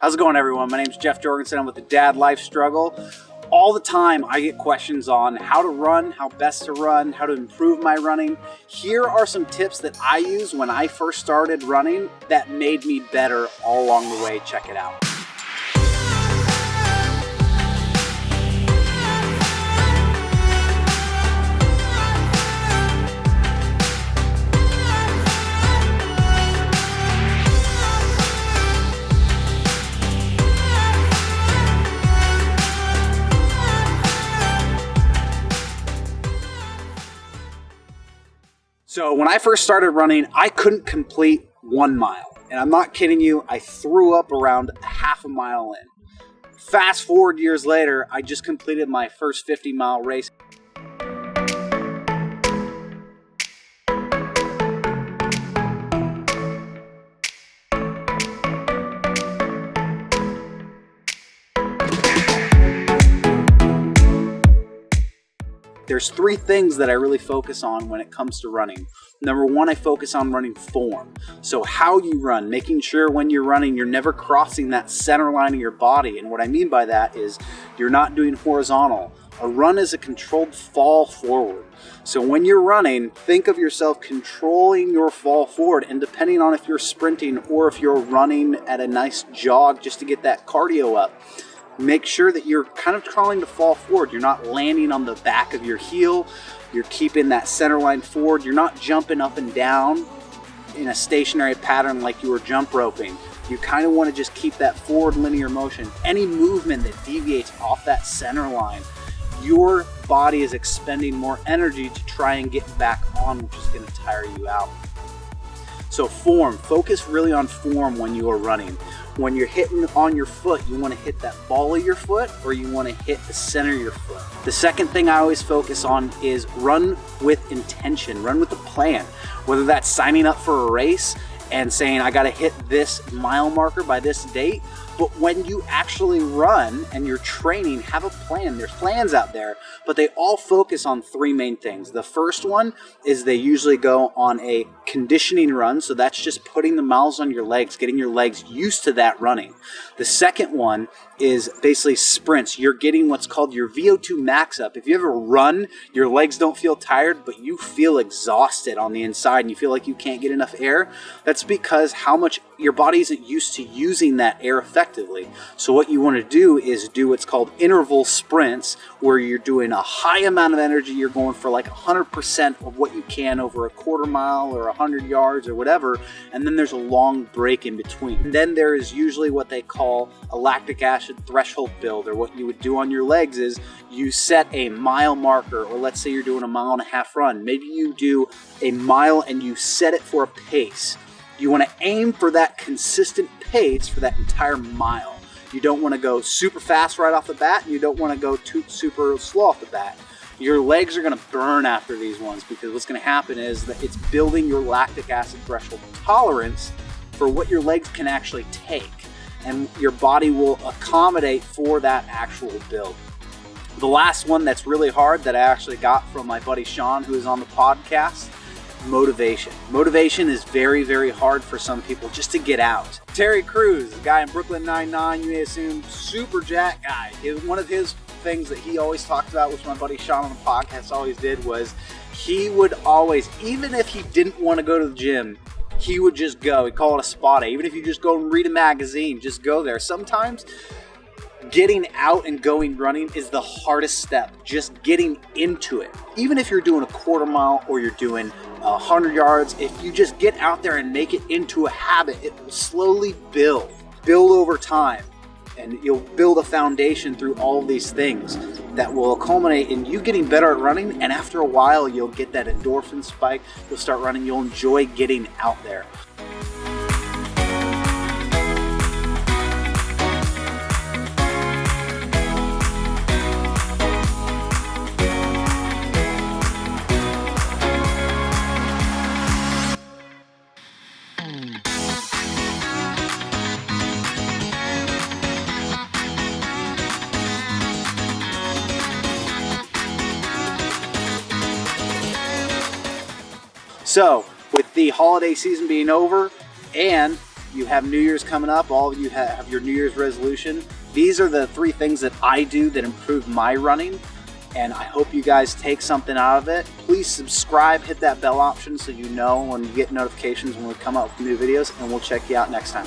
How's it going, everyone? My name is Jeff Jorgensen. I'm with the Dad Life Struggle. All the time I get questions on how to run, how best to run, how to improve my running. Here are some tips that I used when I first started running that made me better all along the way. Check it out. So when I first started running, I couldn't complete 1 mile. And I'm not kidding you, I threw up around half a mile in. Fast forward years later, I just completed my first 50-mile race. There's 3 things that I really focus on when it comes to running. Number 1, I focus on running form. So how you run, making sure when you're running, you're never crossing that center line of your body. And what I mean by that is you're not doing horizontal. A run is a controlled fall forward. So when you're running, think of yourself controlling your fall forward. And depending on if you're sprinting or if you're running at a nice jog just to get that cardio up, make sure that you're kind of trying to fall forward. You're not landing on the back of your heel. You're keeping that center line forward. You're not jumping up and down in a stationary pattern like you were jump roping. You kind of want to just keep that forward linear motion. Any movement that deviates off that center line, your body is expending more energy to try and get back on, which is going to tire you out. So form, focus really on form when you are running. When you're hitting on your foot, you want to hit that ball of your foot or you want to hit the center of your foot. The second thing I always focus on is run with intention, run with a plan. Whether that's signing up for a race and saying, I got to hit this mile marker by this date. But when you actually run and you're training, have a plan. There's plans out there, but they all focus on 3 main things. The first one is they usually go on a conditioning run. So that's just putting the miles on your legs, getting your legs used to that running. The second one is basically sprints. You're getting what's called your VO2 max up. If you ever run, your legs don't feel tired, but you feel exhausted on the inside and you feel like you can't get enough air. That's because how much your body isn't used to using that air effectively. So what you want to do is do what's called interval sprints, where you're doing a high amount of energy. You're going for like 100% of what you can over a quarter mile or 100 yards or whatever. And then there's a long break in between. And then there is usually what they call a lactic acid threshold build, or what you would do on your legs is you set a mile marker, or let's say you're doing a 1.5 mile run. Maybe you do a mile and you set it for a pace. You want to aim for that consistent pace for that entire mile. You don't want to go super fast right off the bat, and you don't want to go too super slow off the bat. Your legs are going to burn after these ones, because what's going to happen is that it's building your lactic acid threshold tolerance for what your legs can actually take, and your body will accommodate for that actual build. The last one that's really hard that I actually got from my buddy Sean, who is on the podcast, motivation. Motivation is very, very hard for some people just to get out. Terry Crews, the guy in Brooklyn Nine-Nine, you may assume super jack guy. One of his things that he always talked about, which my buddy Sean on the podcast always did, was he would always, even if he didn't want to go to the gym, he would just go. He'd call it a spa day. Even if you just go and read a magazine, just go there. Sometimes getting out and going running is the hardest step. Just getting into it. Even if you're doing a quarter mile or you're doing 100 yards, if you just get out there and make it into a habit, it will slowly build over time. And you'll build a foundation through all of these things that will culminate in you getting better at running. And after a while, you'll get that endorphin spike. You'll start running. You'll enjoy getting out there. So with the holiday season being over and you have New Year's coming up, all of you have your New Year's resolution. These are the 3 things that I do that improve my running, and I hope you guys take something out of it. Please subscribe, hit that bell option so you know when you get notifications when we come out with new videos, and we'll check you out next time.